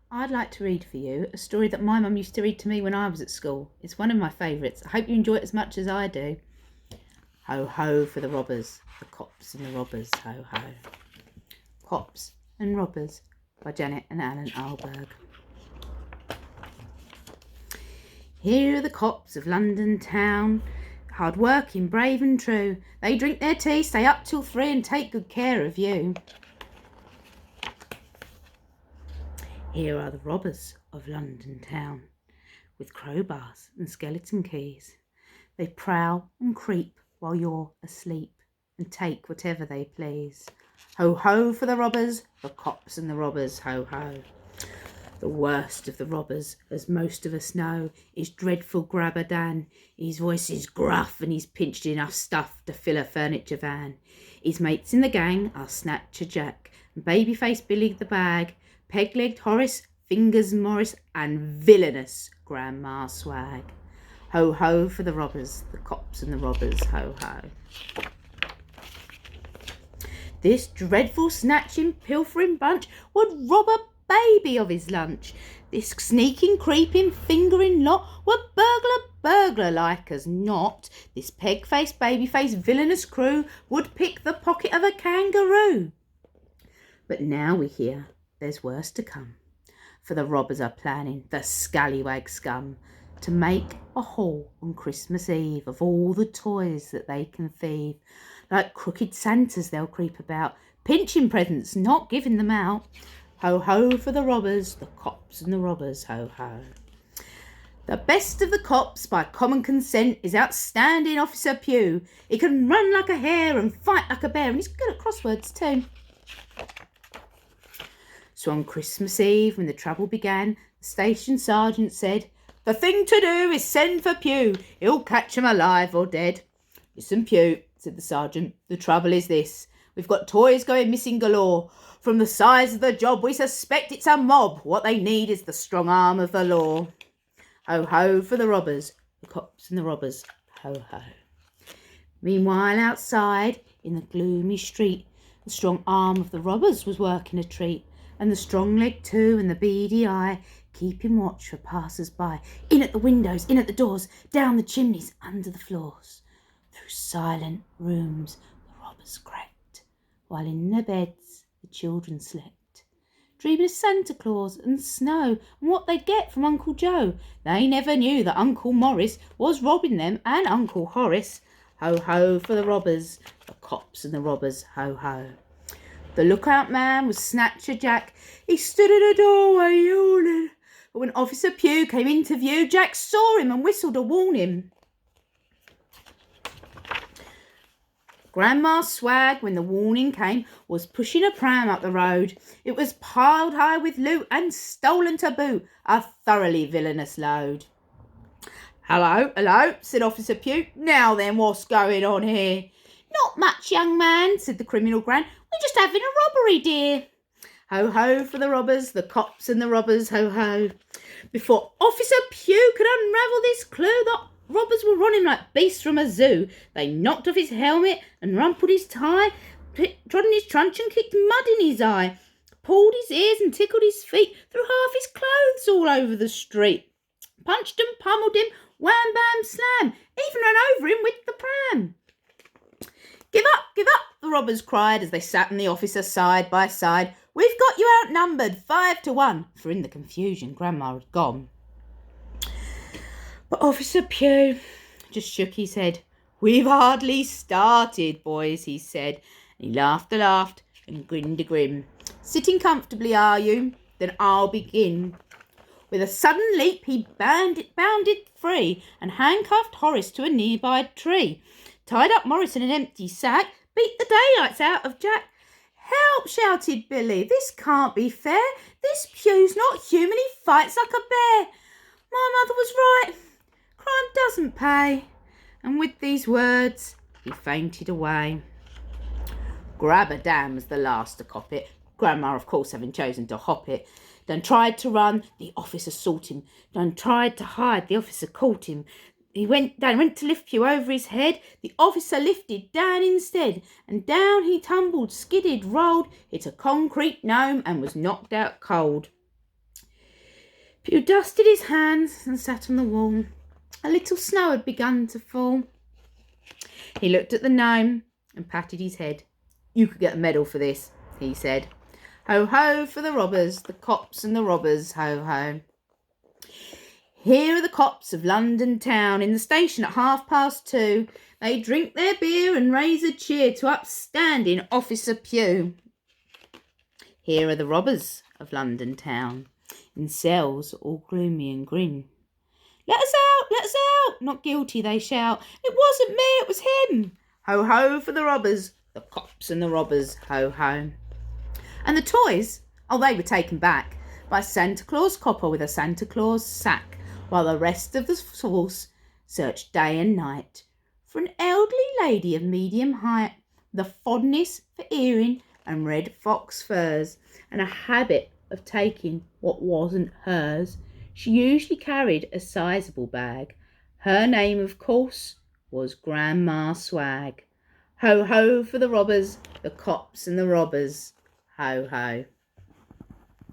I'd like to read for you a story that my mum used to read to me when I was at school. It's one of my favourites. I hope you enjoy it as much as I do. Ho ho for the robbers, the cops and the robbers, ho ho. Cops and Robbers by Janet and Alan Alberg. Here are the cops of London town, hard working, brave and true. They drink their tea, stay up till 3 and take good care of you. Here are the robbers of London town, with crowbars and skeleton keys. They prowl and creep while you're asleep and take whatever they please. Ho ho for the robbers, the cops and the robbers, ho ho. The worst of the robbers, as most of us know, is dreadful Grabber Dan. His voice is gruff and he's pinched enough stuff to fill a furniture van. His mates in the gang are Snatcher Jack, and Babyface Billy the Bag, Peg-legged Horace, Fingers Morris, and villainous Grandma Swag. Ho ho for the robbers, the cops and the robbers, ho ho. This dreadful snatching, pilfering bunch would rob a baby of his lunch. This sneaking, creeping, fingering lot were burglar like as not. This peg-faced, baby-faced, villainous crew would pick the pocket of a kangaroo. But now we hear there's worse to come, for the robbers are planning, the scallywag scum, to make a haul on Christmas Eve of all the toys that they can thieve. Like crooked Santas they'll creep about, pinching presents, not giving them out. Ho ho for the robbers, the cops and the robbers, ho ho. The best of the cops, by common consent, is outstanding Officer Pugh. He can run like a hare and fight like a bear, and he's good at crosswords too. So on Christmas Eve, when the trouble began, the station sergeant said, "The thing to do is send for Pugh. He'll catch 'em alive or dead." "Listen, Pugh," said the sergeant, "the trouble is this. We've got toys going missing galore. From the size of the job, we suspect it's a mob. What they need is the strong arm of the law." Ho ho for the robbers, the cops and the robbers, ho ho. Meanwhile outside, in the gloomy street, the strong arm of the robbers was working a treat, and the strong leg too, and the beady eye, keeping watch for passers-by. In at the windows, in at the doors, down the chimneys, under the floors. Through silent rooms the robbers crept, while in their beds the children slept, dreaming of Santa Claus and snow and what they'd get from Uncle Joe. They never knew that Uncle Morris was robbing them, and Uncle Horace. Ho ho for the robbers, the cops and the robbers, ho ho. The lookout man was Snatcher Jack. He stood in a doorway yawning. But when Officer Pugh came into view, Jack saw him and whistled to warn him. Grandma Swag, when the warning came, was pushing a pram up the road. It was piled high with loot and stolen to boot, a thoroughly villainous load. "Hello, hello," said Officer Pugh. "Now then, what's going on here?" "Not much, young man," said the criminal Gran. "We're just having a robbery, dear." Ho ho for the robbers, the cops and the robbers, ho ho. Before Officer Pugh could unravel this clue, the robbers were on him like beasts from a zoo. They knocked off his helmet and rumpled his tie, trodden his truncheon, kicked mud in his eye, pulled his ears and tickled his feet, threw half his clothes all over the street, punched and pummeled him, wham bam slam, even ran over him with the pram. Give up, the robbers cried as they sat in the officer side by side. "We've got you outnumbered 5-1, for in the confusion Grandma had gone. But Officer Pugh just shook his head. "We've hardly started, boys," he said. And he laughed a laugh and grinned a grin. "Sitting comfortably, are you? Then I'll begin." With a sudden leap he bounded free and handcuffed Horace to a nearby tree, tied up Morris in an empty sack, beat the daylights out of Jack. "Help!" shouted Billy. "This can't be fair. This Pugh's not human. He fights like a bear. My mother was right. Crime doesn't pay." And with these words he fainted away. Grabber Dan was the last to cop it. Grandma, of course, having chosen to hop it. Dan tried to run, the officer sought him. Dan tried to hide, the officer caught him. Dan went to lift Pugh over his head. The officer lifted Dan instead, and down he tumbled, skidded, rolled, hit a concrete gnome and was knocked out cold. Pew dusted his hands and sat on the wall. A little snow had begun to fall. He looked at the gnome and patted his head. "You could get a medal for this," he said. "Ho, ho for the robbers, the cops and the robbers, ho, ho. Here are the cops of London town in the station at 2:30. They drink their beer and raise a cheer to upstanding Officer Pew. Here are the robbers of London town in cells all gloomy and grim. Let us out, let us out, not guilty they shout. It wasn't me, it was him. Ho, ho for the robbers, the cops and the robbers, ho, ho." And the toys, they were taken back by Santa Claus copper with a Santa Claus sack, while the rest of the force searched day and night for an elderly lady of medium height, with a fondness for earring and red fox furs, and a habit of taking what wasn't hers. She usually carried a sizable bag. Her name, of course, was Grandma Swag. Ho, ho for the robbers, the cops and the robbers, ho, ho.